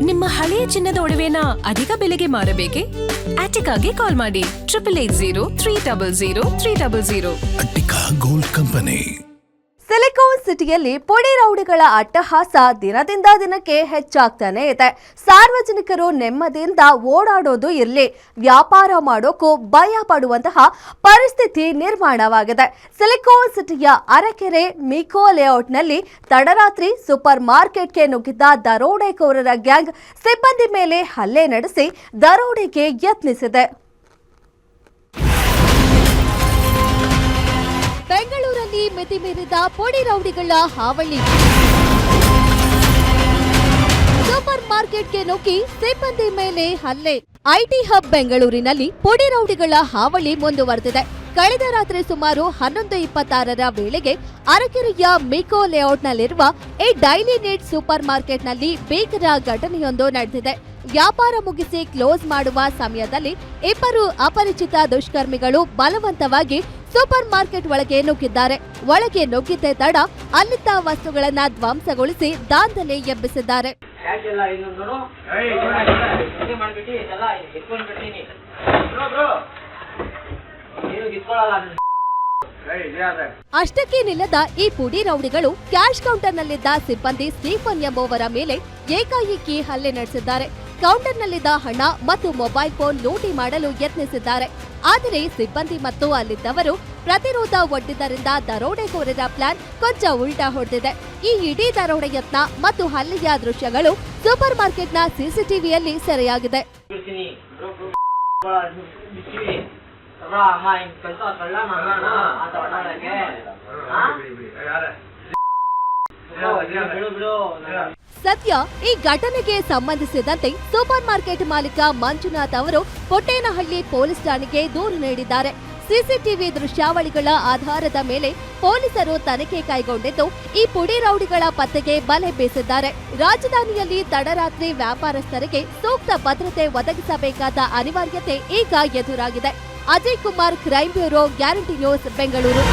ನಿಮ್ಮ ಹಳೆಯ ಚಿನ್ನದ ಒಡವೆನ ಅಧಿಕ ಬೆಲೆಗೆ ಮಾರಬೇಕೆ? ಆಟಿಕಾಗೆ ಕಾಲ್ ಮಾಡಿ 8880 ಅಟ್ಟಿಕಾ ಗೋಲ್ಡ್ ಕಂಪನಿ. ಸಿಲಿಕಾನ್ ಸಿಟಿಯಲ್ಲಿ ಪುಡಿ ರೌಡಿಗಳ ಅಟ್ಟಹಾಸ ದಿನದಿಂದ ದಿನಕ್ಕೆ ಹೆಚ್ಚಾಗ್ತಾನೆ ಇದೆ. ಸಾರ್ವಜನಿಕರು ನೆಮ್ಮದಿಯಿಂದ ಓಡಾಡೋದು ಇರಲಿ, ವ್ಯಾಪಾರ ಮಾಡೋಕ್ಕೂ ಭಯ ಪಡುವಂತಹ ಪರಿಸ್ಥಿತಿ ನಿರ್ಮಾಣವಾಗಿದೆ. ಸಿಲಿಕಾನ್ ಸಿಟಿಯ ಅರಕೆರೆ ಮಿಕೋ ಲೇಔಟ್ನಲ್ಲಿ ತಡರಾತ್ರಿ ಸೂಪರ್ ಮಾರ್ಕೆಟ್ಗೆ ನುಗ್ಗಿದ್ದ ದರೋಡೆಕೋರರ ಗ್ಯಾಂಗ್ ಸಿಬ್ಬಂದಿ ಮೇಲೆ ಹಲ್ಲೆ ನಡೆಸಿ ದರೋಡೆಗೆ ಯತ್ನಿಸಿದೆ. ಬೆಂಗಳೂರಲ್ಲಿ ಮಿತಿ ಮೀರಿದ ಪುಡಿ ರೌಡಿಗಳ ಹಾವಳಿ. ಸೂಪರ್ ಮಾರ್ಕೆಟ್ಗೆ ನುಗ್ಗಿ ಸಿಬ್ಬಂದಿ ಮೇಲೆ ಹಲ್ಲೆ. ಐಟಿ ಹಬ್ ಬೆಂಗಳೂರಿನಲ್ಲಿ ಪುಡಿ ರೌಡಿಗಳ ಹಾವಳಿ ಮುಂದುವರೆದಿದೆ. ಕಳೆದ ರಾತ್ರಿ ಸುಮಾರು 11:26ರ ವೇಳೆಗೆ ಅರಕೆರೆಯ ಮಿಕೋ ಲೇಔಟ್ನಲ್ಲಿರುವ ಈ ಡೈಲಿ ನೀಡ್ ಸೂಪರ್ ಮಾರ್ಕೆಟ್ನಲ್ಲಿ ಭೀಕರ ಘಟನೆಯೊಂದು ನಡೆದಿದೆ. ವ್ಯಾಪಾರ ಮುಗಿಸಿ ಕ್ಲೋಸ್ ಮಾಡುವ ಸಮಯದಲ್ಲಿ ಇಬ್ಬರು ಅಪರಿಚಿತ ದುಷ್ಕರ್ಮಿಗಳು ಬಲವಂತವಾಗಿ ಸೂಪರ್ ಮಾರ್ಕೆಟ್ ಒಳಗೆ ನುಗ್ಗಿದ್ದಾರೆ. ಒಳಗೆ ನುಗ್ಗಿದ್ದೇ ತಡ ಅಲ್ಲಿದ್ದ ವಸ್ತುಗಳನ್ನ ಧ್ವಂಸಗೊಳಿಸಿ ದಾಂಧಲೆ ಎಬ್ಬಿಸಿದ್ದಾರೆ. ಅಷ್ಟಕ್ಕೆ ನಿಲ್ಲದ ಈ ಪುಡಿ ರೌಡಿಗಳು ಕ್ಯಾಶ್ ಕೌಂಟರ್ನಲ್ಲಿದ್ದ ಸಿಬ್ಬಂದಿ ಸ್ಟೀಫನ್ ಎಂಬುವರ ಮೇಲೆ ಏಕಾಏಕಿ ಹಲ್ಲೆ ನಡೆಸಿದ್ದಾರೆ. ಕೌಂಟರ್ನಲ್ಲಿದ್ದ ಹಣ ಮತ್ತು ಮೊಬೈಲ್ ಫೋನ್ ಲೂಟಿ ಮಾಡಲು ಯತ್ನಿಸಿದ್ದಾರೆ. ಆದರೆ ಸಿಬ್ಬಂದಿ ಮತ್ತು ಅಲ್ಲಿದ್ದವರು ಪ್ರತಿರೋಧ ಒಡ್ಡಿದ್ದರಿಂದ ದರೋಡೆಕೋರರ ಪ್ಲಾನ್ ಕೊಂಚ ಉಲ್ಟಾ ಹೊಡೆದಿದೆ. ಈ ಇಡೀ ದರೋಡೆ ಯತ್ನ ಮತ್ತು ಹಲ್ಲೆಯ ದೃಶ್ಯಗಳು ಸೂಪರ್ ಮಾರ್ಕೆಟ್ನ ಸಿಸಿಟಿವಿಯಲ್ಲಿ ಸೆರೆಯಾಗಿದೆ. ಸದ್ಯ ಈ ಘಟನೆಗೆ ಸಂಬಂಧಿಸಿದಂತೆ ಸೂಪರ್ ಮಾರ್ಕೆಟ್ ಮಾಲೀಕ ಮಂಜುನಾಥ್ ಅವರು ಪುಟ್ಟೇನಹಳ್ಳಿ ಪೊಲೀಸ್ ಠಾಣೆಗೆ ದೂರು ನೀಡಿದ್ದಾರೆ. ಸಿಸಿಟಿವಿ ದೃಶ್ಯಾವಳಿಗಳ ಆಧಾರದ ಮೇಲೆ ಪೊಲೀಸರು ತನಿಖೆ ಕೈಗೊಂಡಿದ್ದು ಈ ಪುಡಿ ರೌಡಿಗಳ ಪತ್ತೆಗೆ ಬಲೆ ಬೀಸಿದ್ದಾರೆ. ರಾಜಧಾನಿಯಲ್ಲಿ ತಡರಾತ್ರಿ ವ್ಯಾಪಾರಸ್ಥರಿಗೆ ಸೂಕ್ತ ಭದ್ರತೆ ಒದಗಿಸಬೇಕಾದ ಅನಿವಾರ್ಯತೆ ಈಗ ಎದುರಾಗಿದೆ. Ajay Kumar, crime bureau, guarantee news, Bengaluru.